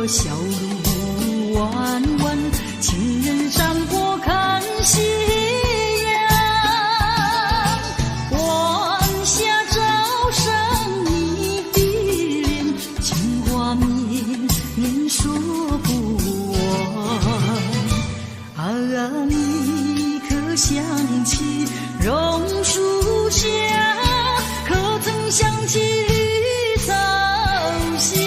小路弯弯，情人山坡看夕阳，晚霞照上你的脸，情话绵绵说不完。啊，你可想起榕树下，可曾想起绿草香？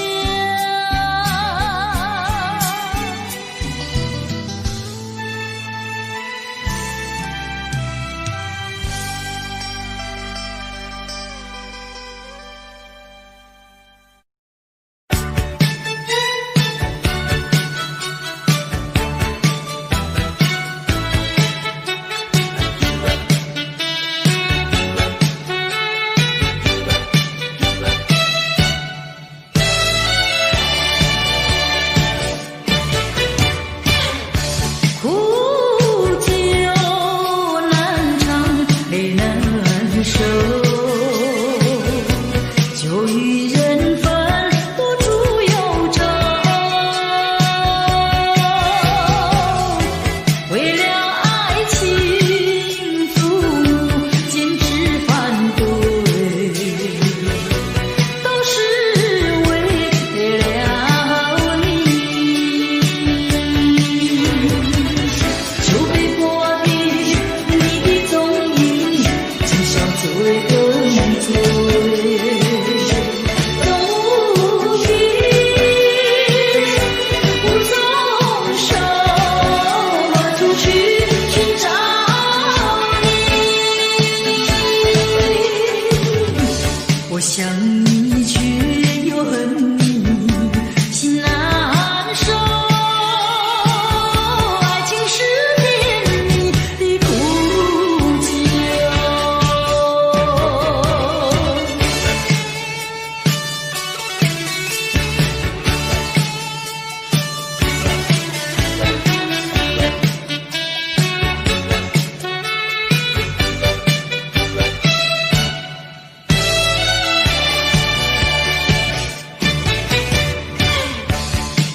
我想你却又恨你，心难受。爱情是甜蜜的苦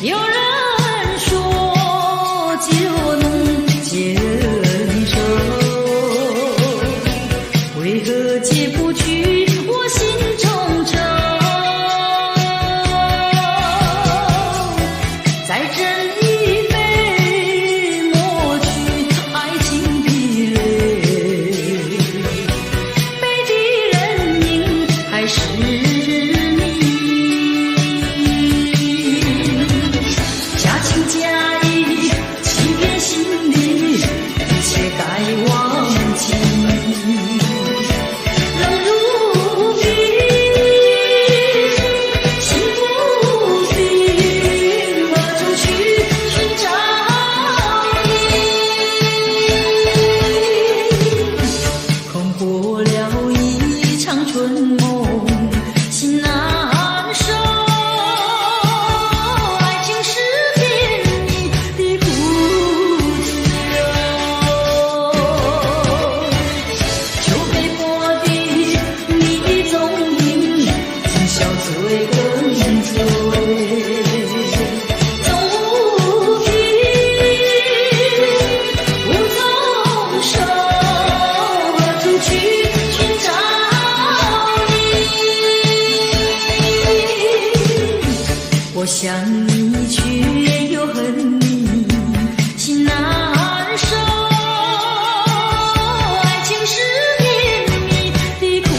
有人说就能接人手，为何解不去我心中愁？再斟一杯，抹去爱情的泪，背的人影还是假意欺骗心里，一切该忘记。冷如冰，心不定，何处去寻找你？空过了一场春梦，心难受。我想你却又恨你，心难受。爱情是甜蜜的苦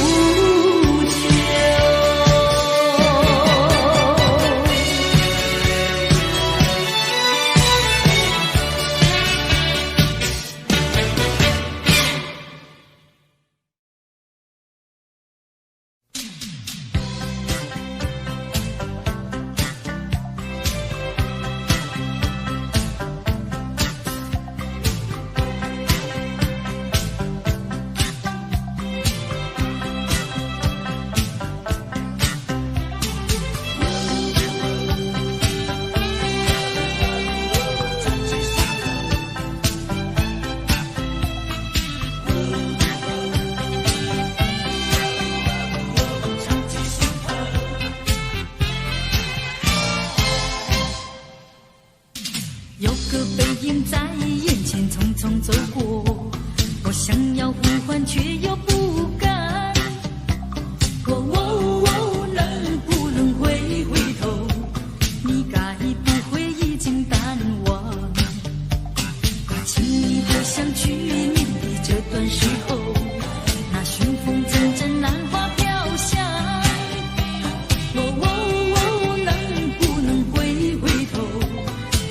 个背影在眼前匆匆走过，我想要呼唤却又不敢。能不能回头？你该不会已经淡忘？请你回想去年的这段时候，那寻风阵阵兰花飘香。能不能回头，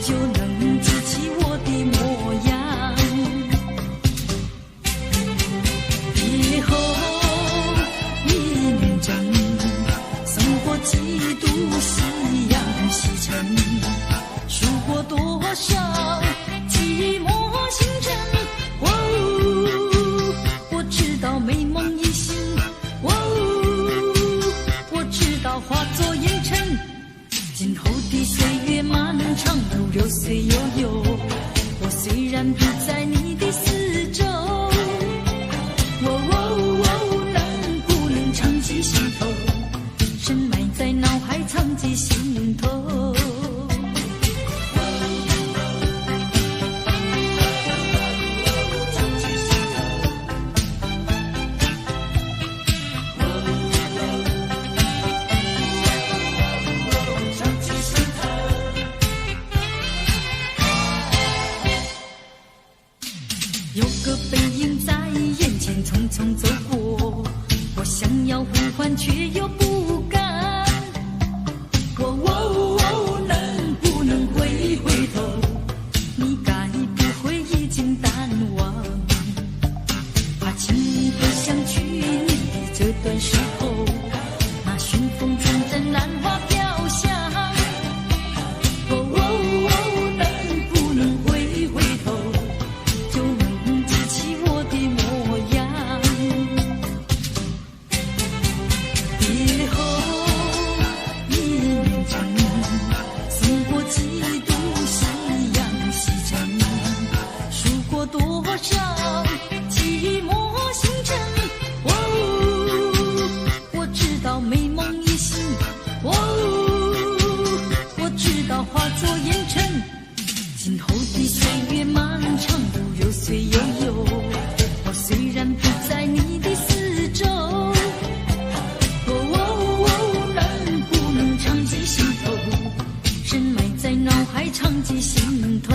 就能记起我的模样？别后一年整，送过几度夕阳西沉，数过多少寂寞星辰。我知道美梦已醒，我知道化作烟尘。今后的岁月漫长如流水悠悠，我虽然不在你的四周，能不能常记心头，深埋在脑海藏记心头。有个背影在眼前匆匆走过，我想要呼唤却又不敢。能不能回头？你该不会已经淡忘？怕请你回想去年的这段时候，那寻风阵阵兰花飘香。能不能回头，就能记起我的模样？别后一年整，送过几度夕阳西沉，数过多少寂寞星辰。我知道美梦已醒，我知道化作烟尘。今后的岁月漫长如流水悠悠，我虽然不在你的四周，能不能常记心头，深埋在脑海常记心头。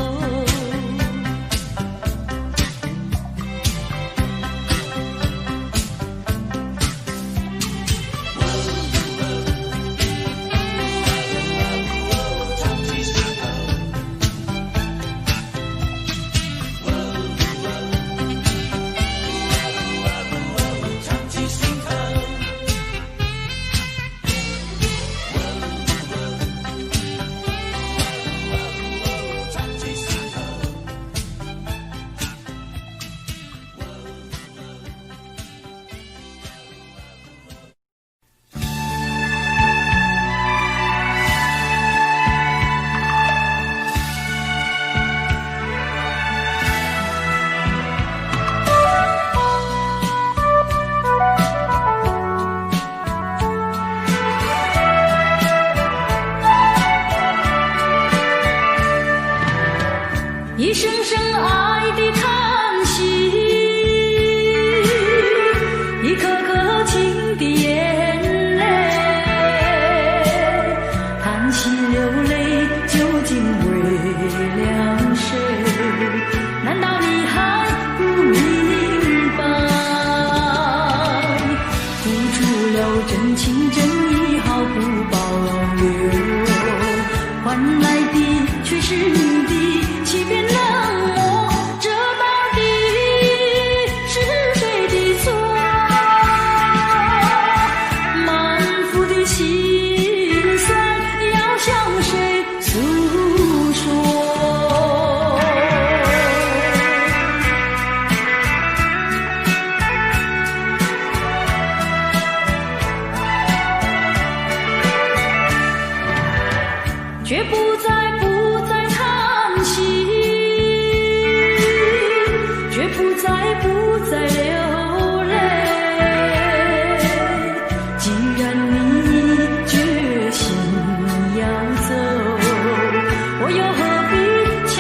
一声声爱的叹息，一颗颗情的眼泪，叹息流泪究竟为了谁？难道你还不明白？付出了真情真意毫不保留，换来的却是你的欺骗冷漠，这到底是谁的错？满腹的心酸要向谁诉说？却不再叹息，却不再流泪。既然你决心要走，我又何必强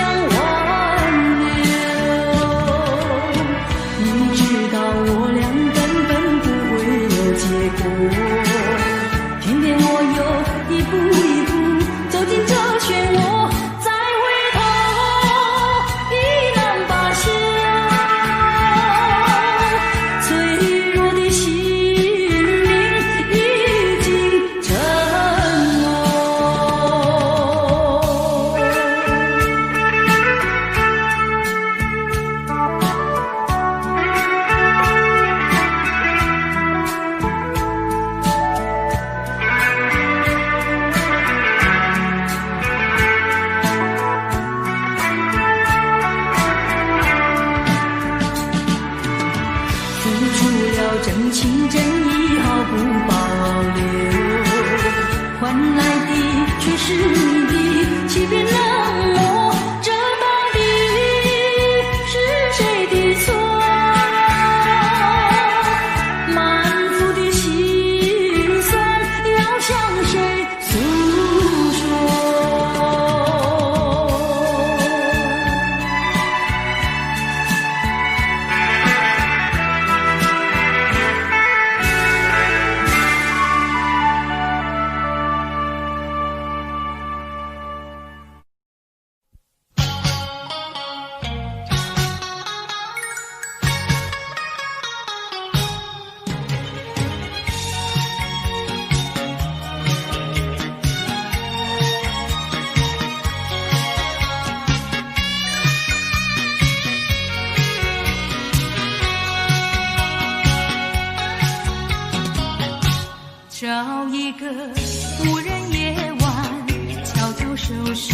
收拾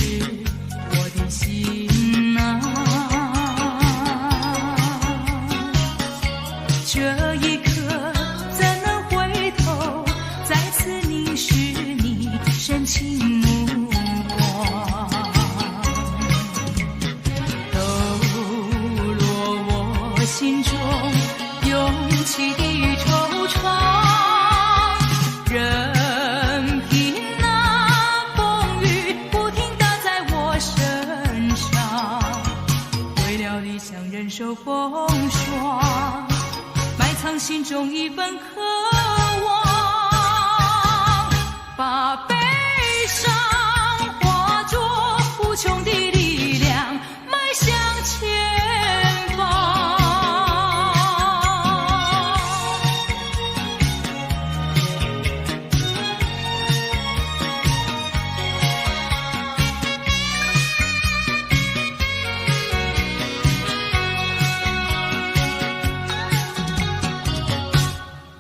我的心啊。这一刻怎能回头，再次凝视你深情目光，抖落我心中涌起的惆怅。任凭那风雨不停打在我身上，为了理想忍受风霜，埋藏心中一份渴望，把悲伤化作无穷的力量，迈向前方。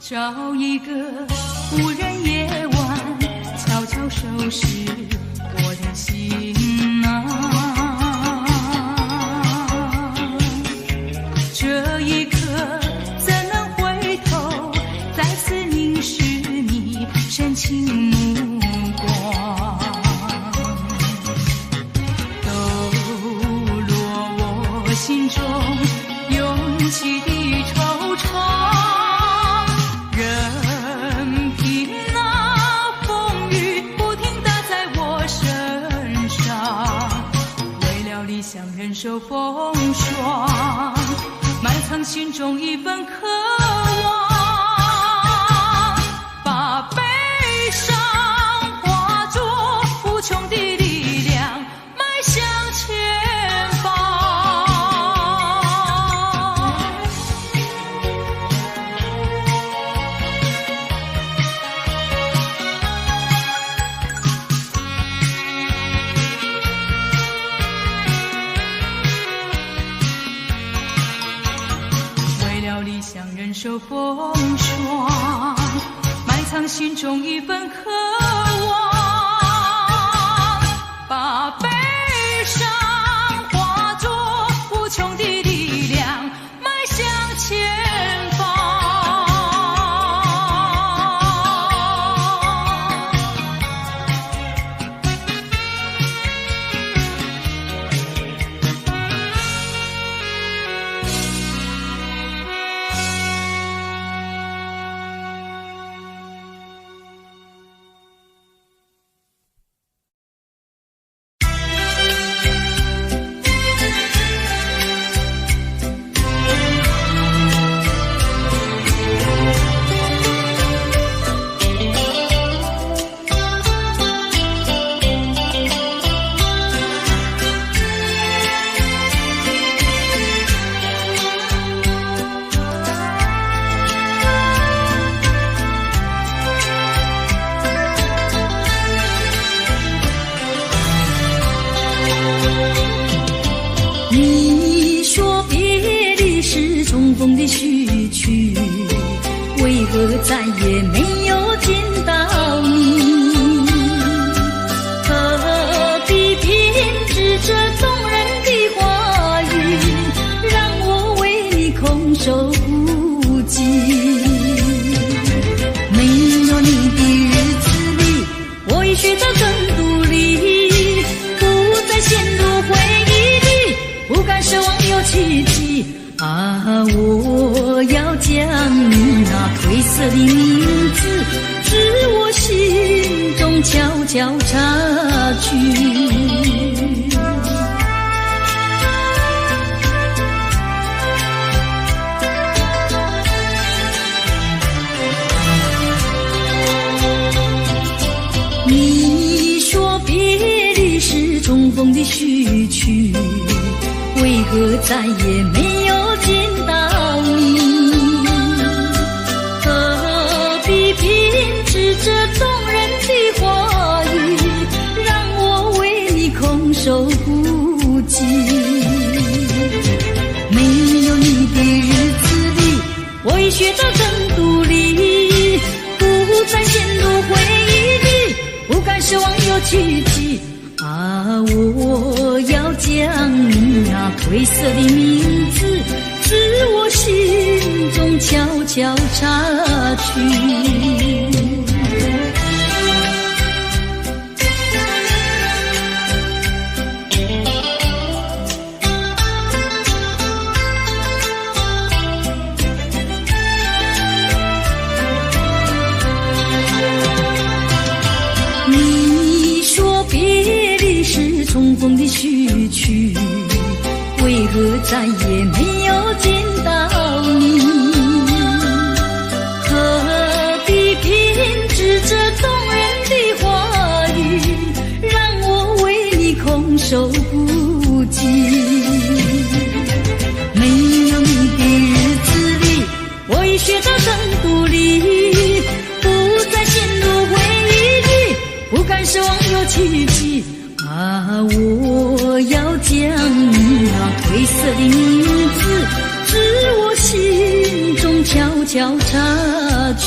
找一个无人夜晚，悄悄收拾我的心啊。这一刻怎能回头，再次凝视你深情目光，抖落我心中涌起的惆怅。任凭那风雨不停打在我身上，为了理想忍受风霜，埋藏心中一份渴望，把悲伤化作无穷的力量，迈向前方。理想忍受风霜，埋藏心中一份渴望，把悲伤化作无穷的力量，迈向前方。你说别离是重逢的序曲，为何再也没有见到你？何必编织这动人的话语，让我为你空守孤寂？没有你的日子里，我已学得更独立，不再陷入回忆里，不敢奢望有奇迹啊！我要将你那褪色的名字，至我心中悄悄插去。你说别离是重逢的序曲，为何再也没有见到你？何必编织这动人的话语，让我为你空守孤寂？没有你的日子里，我已学得更独立，不再陷入回忆里，不敢奢望有奇迹啊，我要将你那褪色的名字自我心中悄悄擦去。重逢的序曲，为何再也没有见到你？何必偏执这动人的话语，让我为你空守不及？没有你的日子里，我已学到更独立，不再陷入回忆里，不敢奢望有奇迹。啊，我要将你那褪色的名字自我心中悄悄擦去。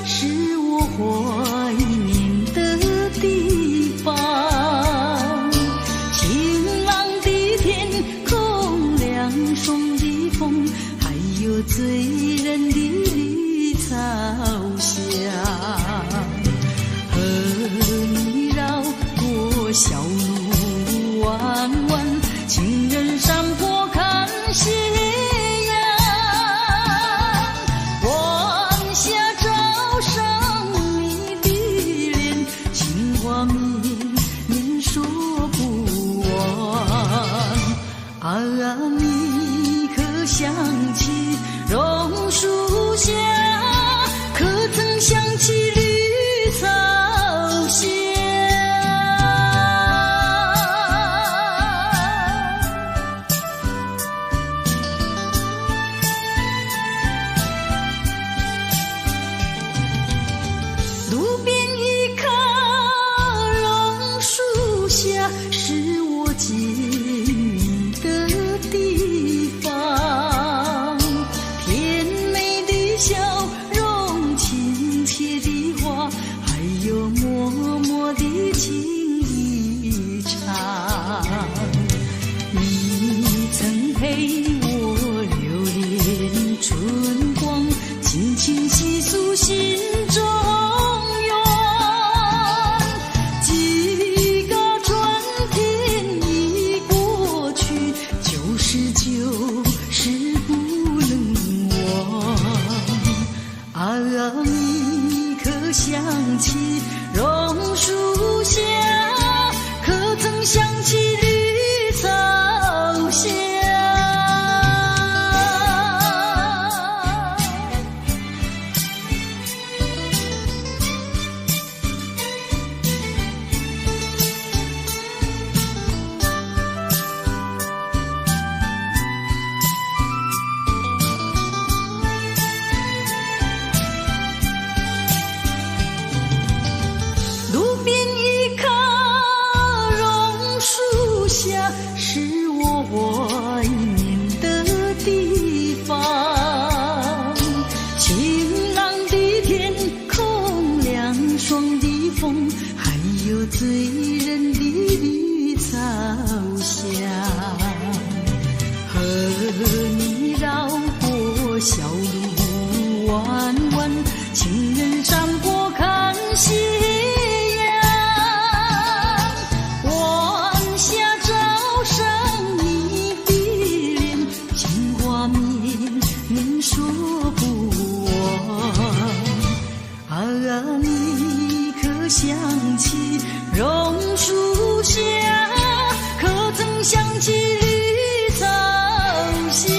是我怀念的地方，晴朗的天空，凉爽的风，还有醉人的绿草香，和你绕过小路弯弯，情人山坡看夕你可想起榕树下，可曾想起绿草香？路边一棵榕树下，是我记轻细诉心中缘，几个春天已过去，旧事不能忘。啊，你可想起榕树下，可曾想起绿草香？是我怀念的地方，晴朗的天空，凉爽的风，还有醉人的绿草香，和你绕过小路弯弯，情人山坡看夕阳，晚霞照上你想起绿草香。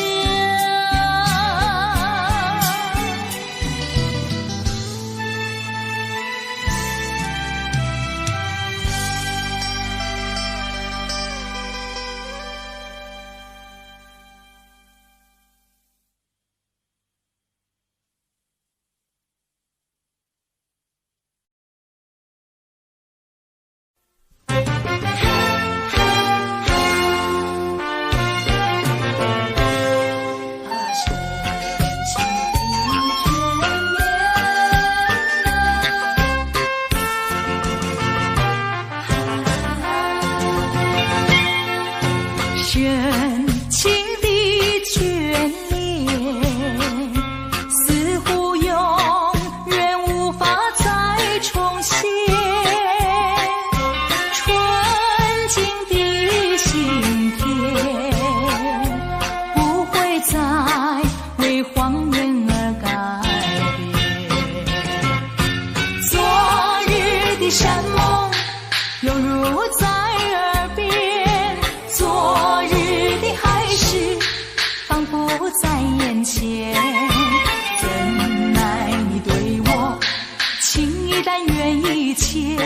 深情的眷恋，似乎永远无法再重现。纯净的心田，不会再为荒原而改变。昨日的山盟，犹如在耳边。昨日的海誓，仿佛在眼前。怎奈你对我情意但愿一切。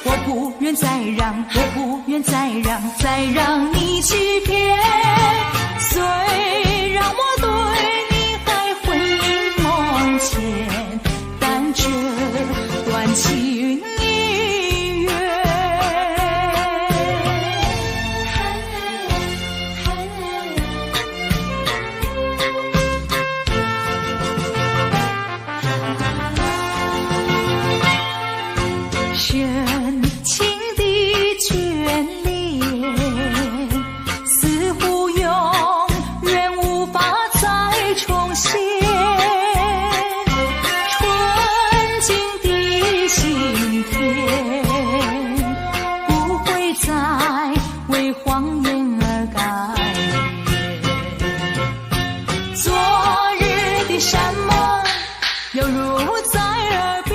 我不愿再让，我不愿再让，再让你欺骗。虽然我对你还魂萦梦牵，但这段情已远。深情的眷恋，似乎永远无法再重现。纯净的心田，不会再为荒原而改变。昨日的山盟，犹如在耳边。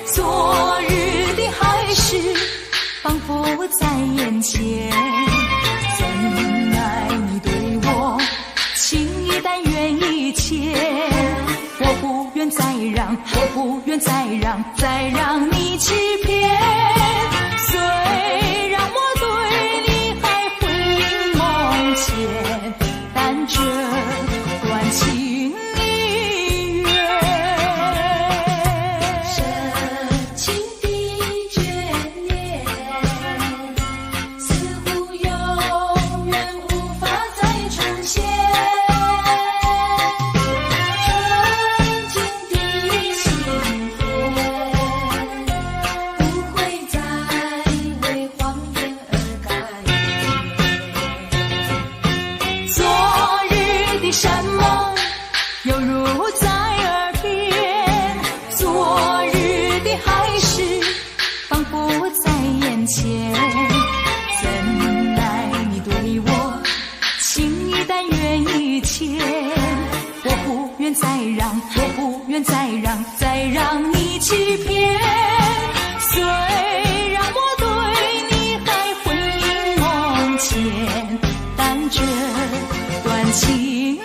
昨日的海誓，仿佛在眼前。怎奈你对我情意但愿一切。我不愿再让，我不愿再让，再让你欺骗。虽然我对你还魂萦梦牵，但这段情已远。山盟犹如在耳边，昨日的海誓仿佛在眼前。怎奈你对我情意但愿一切。我不愿再让，我不愿再让，再让你欺骗。虽然我对你还魂萦梦牵，但这段情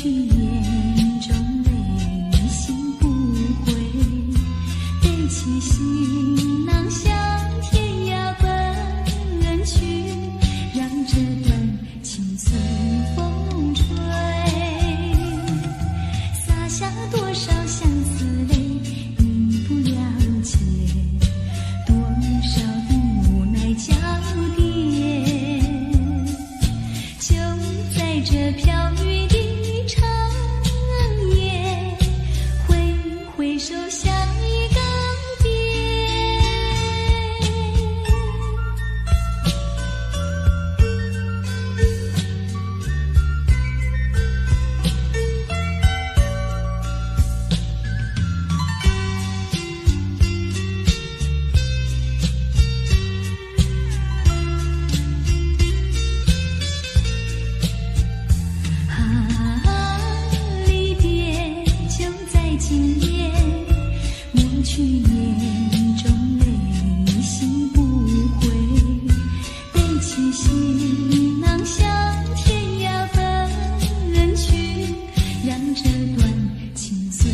去眼中泪，心不悔，背起行囊向天涯奔去，让这段情随风吹，洒下多少相思泪，你不了解，多少的无奈交叠，就在这飘雨的长夜，挥挥手像一告别。离别就在今夜，抹去眼中泪，心不悔，背起行囊向天涯奔去，让这段情随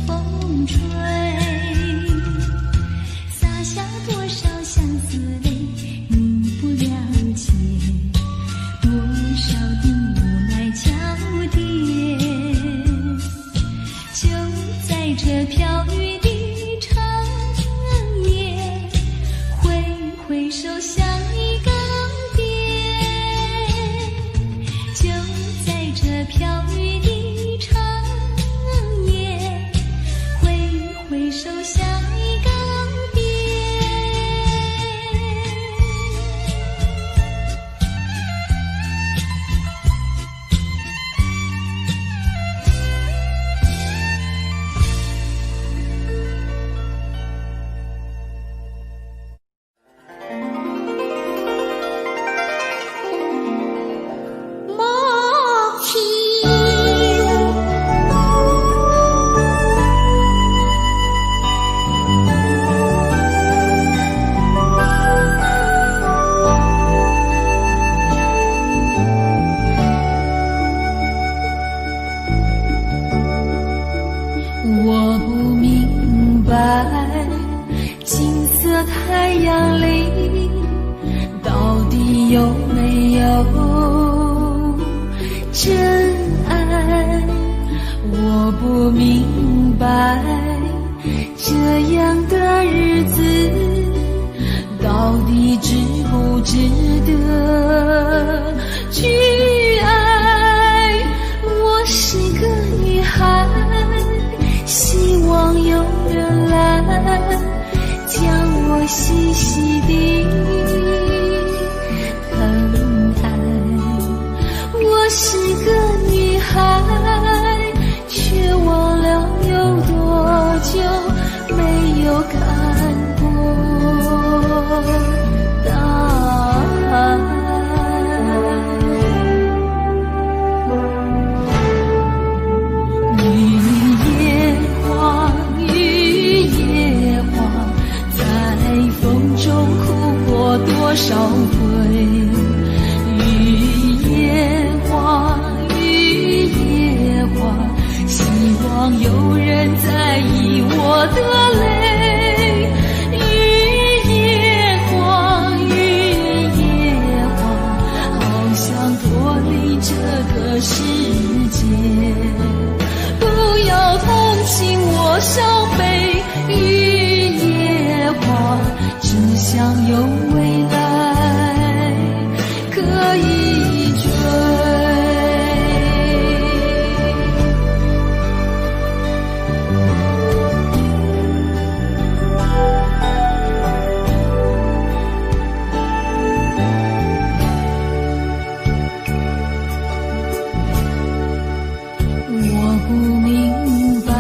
风吹，洒下多少相思泪，你不了解，多少的无奈交叠，就在这飘雨的长夜，挥挥手像一告别，就在这飘雨的长夜，挥挥手像一告别。我不明白，金色太阳里到底有没有真爱？我不明白，这样的日子到底值不值得去爱？我是个女孩，希望有人来将我细细地疼爱。我是个女孩，却忘了有多久没有看过大海。多少回雨夜花，雨夜花，希望有人在意我的泪。雨夜花，雨夜花，好想脱离这个世界，不要同情我伤悲。雨夜花，只想有未来可以追。我不明白，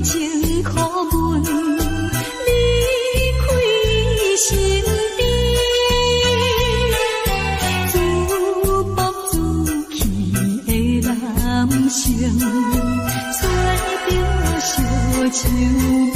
情可问，离开身边，自暴自弃的男性，找着小手尾。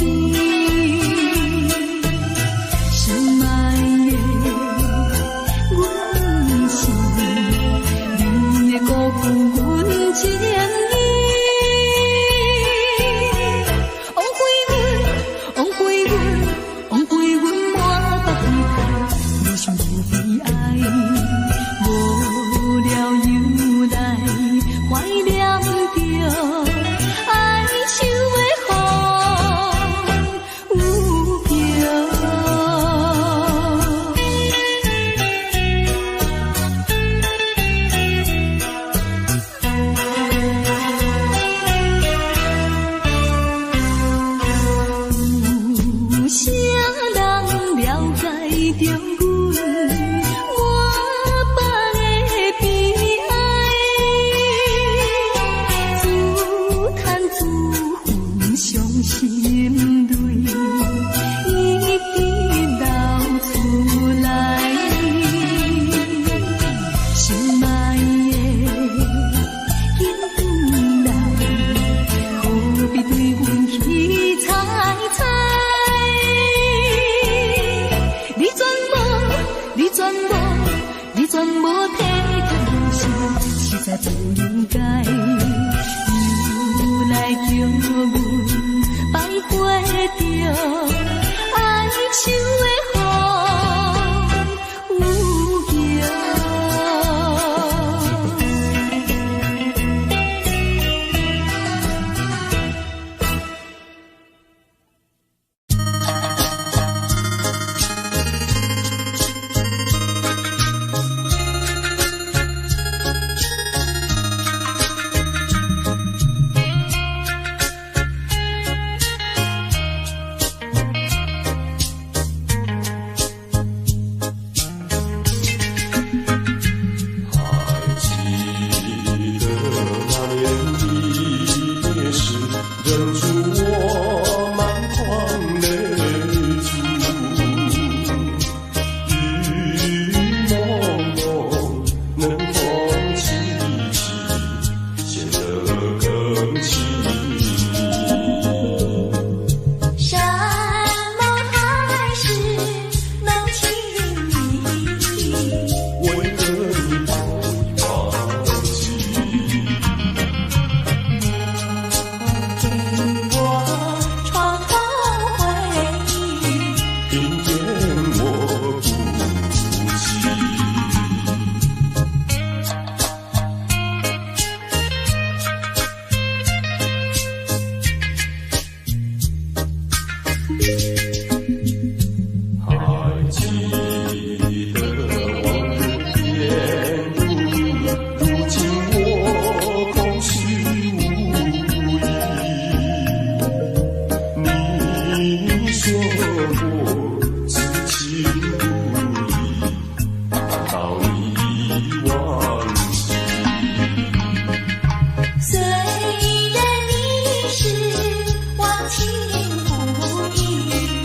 虽然你是忘情不义。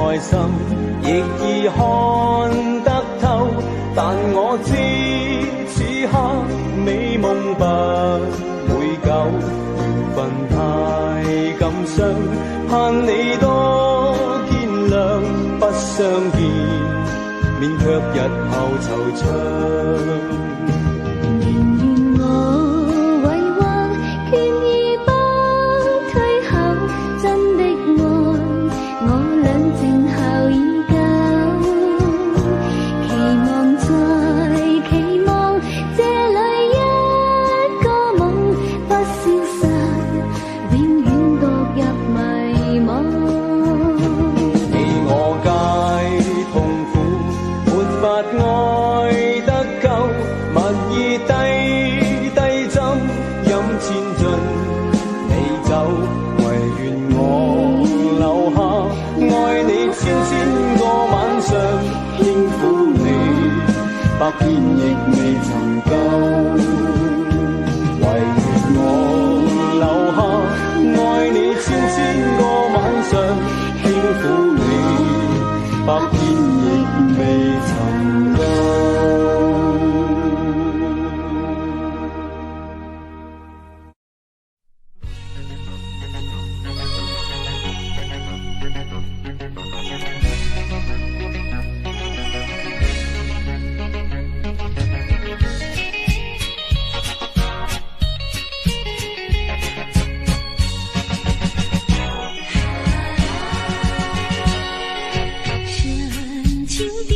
內心，亦已看得透。但我知此刻美夢不會久，緣分太感傷，盼你多見諒。不相見，免卻日後惆悵。百遍亦未曾夠，唯願我留下愛你千個晚上，輕撫你，百遍亦未曾夠。深情的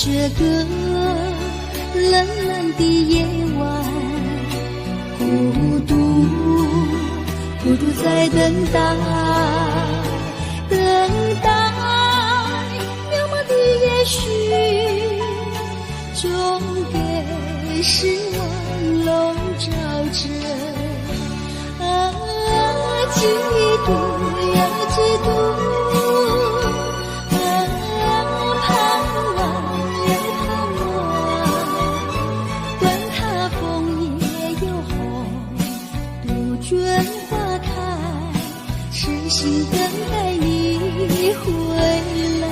这个冷冷的夜晚，孤独在等待，渺茫的也许，终给失望笼罩着。嫉妒又嫉妒，盼望又盼望，管它枫叶又红，杜鹃花开，痴心等待你回来。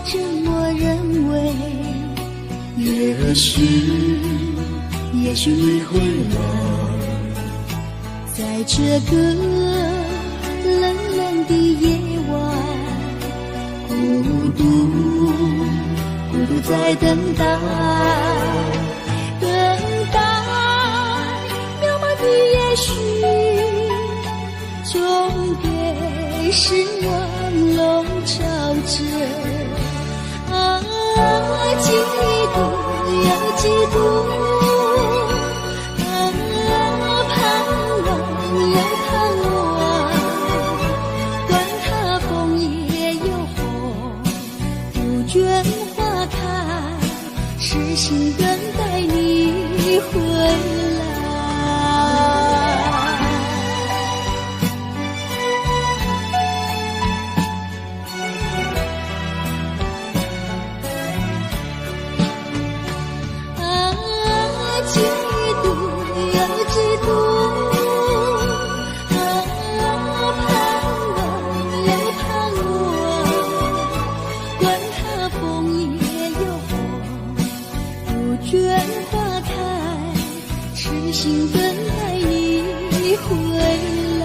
这么认为，也许你会来，在这个冷冷的夜晚，孤独在等待，渺茫的也许，终给失望笼罩着。嫉妒又嫉妒，盼望又盼望，管它枫叶又红，杜鹃花开，痴心等待你回来。心等待你回来。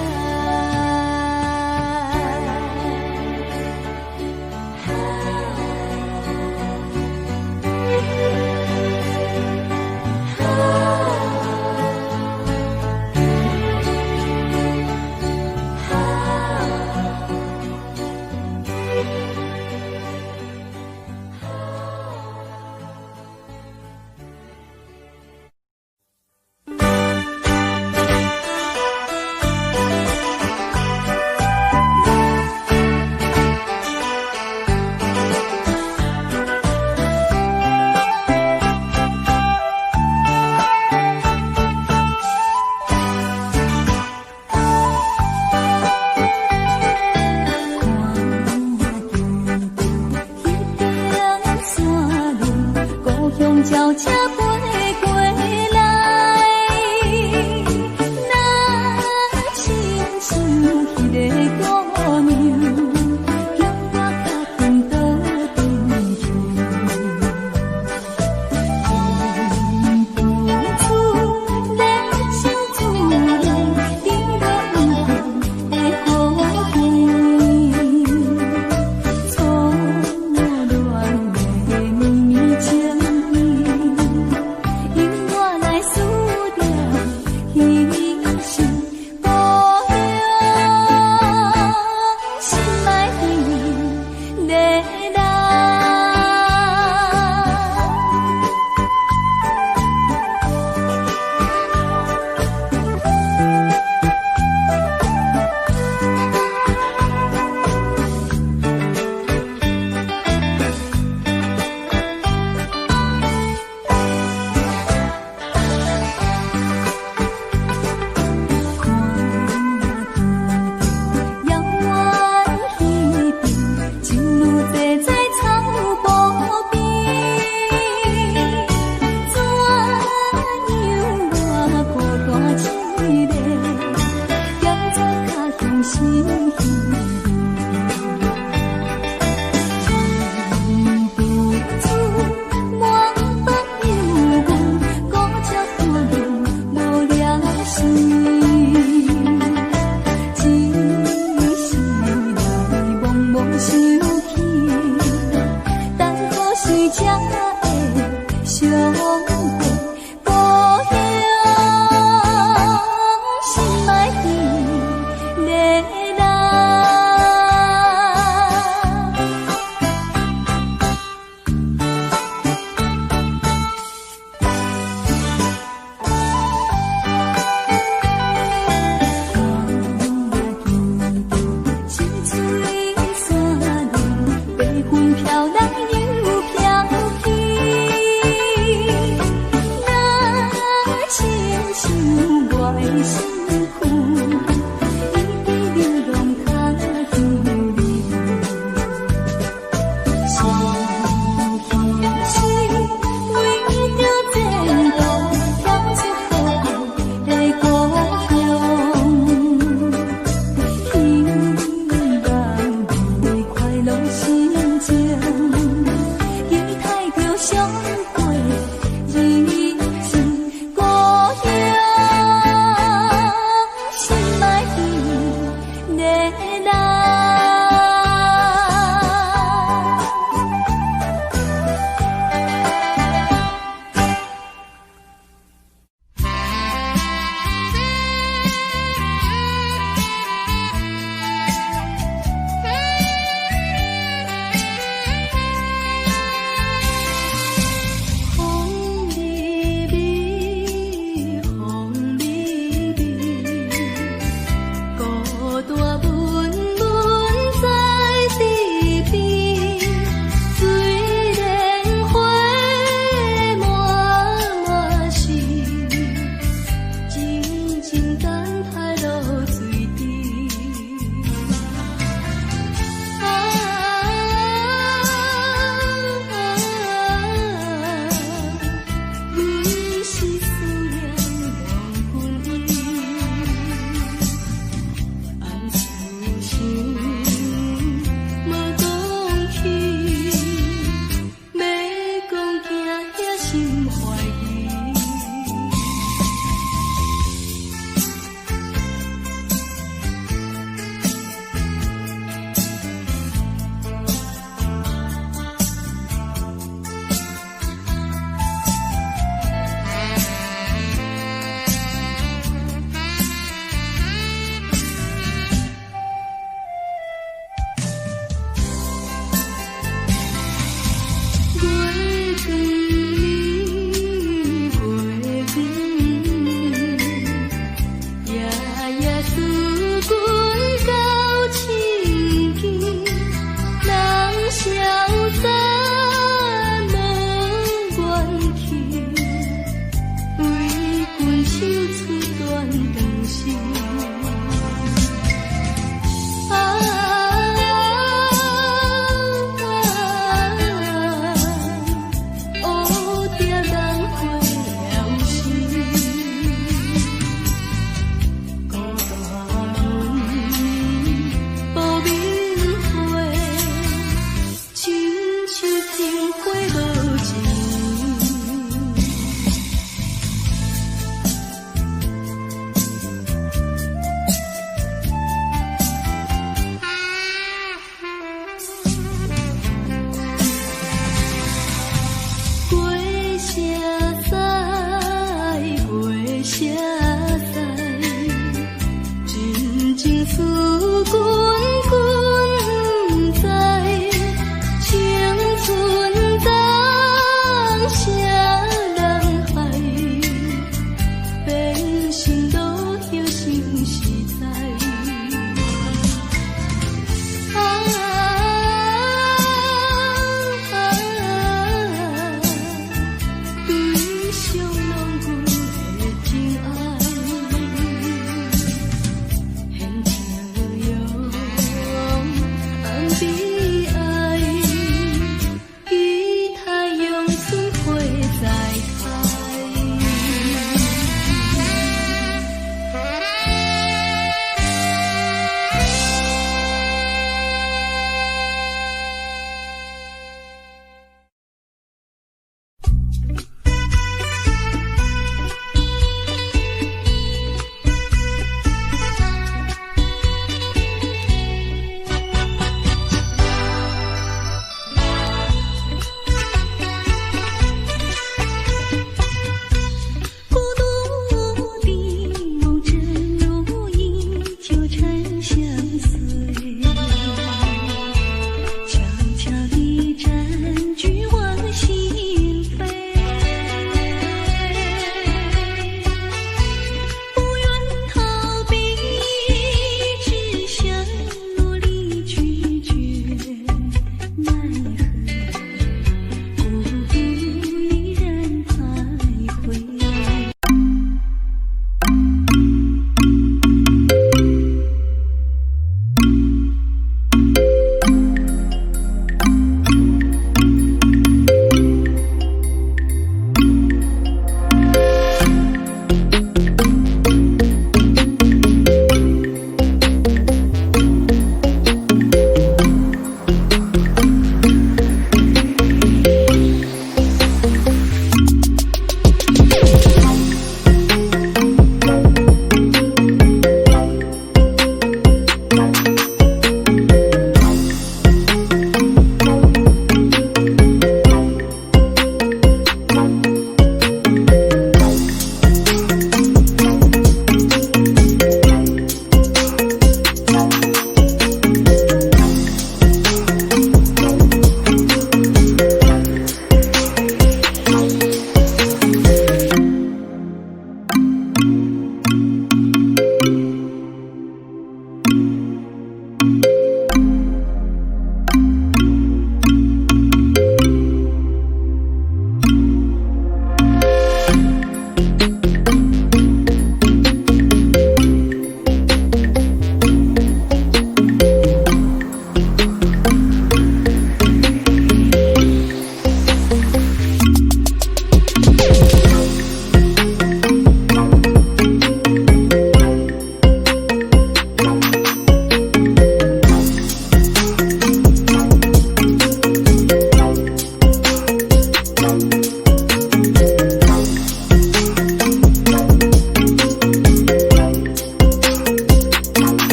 过。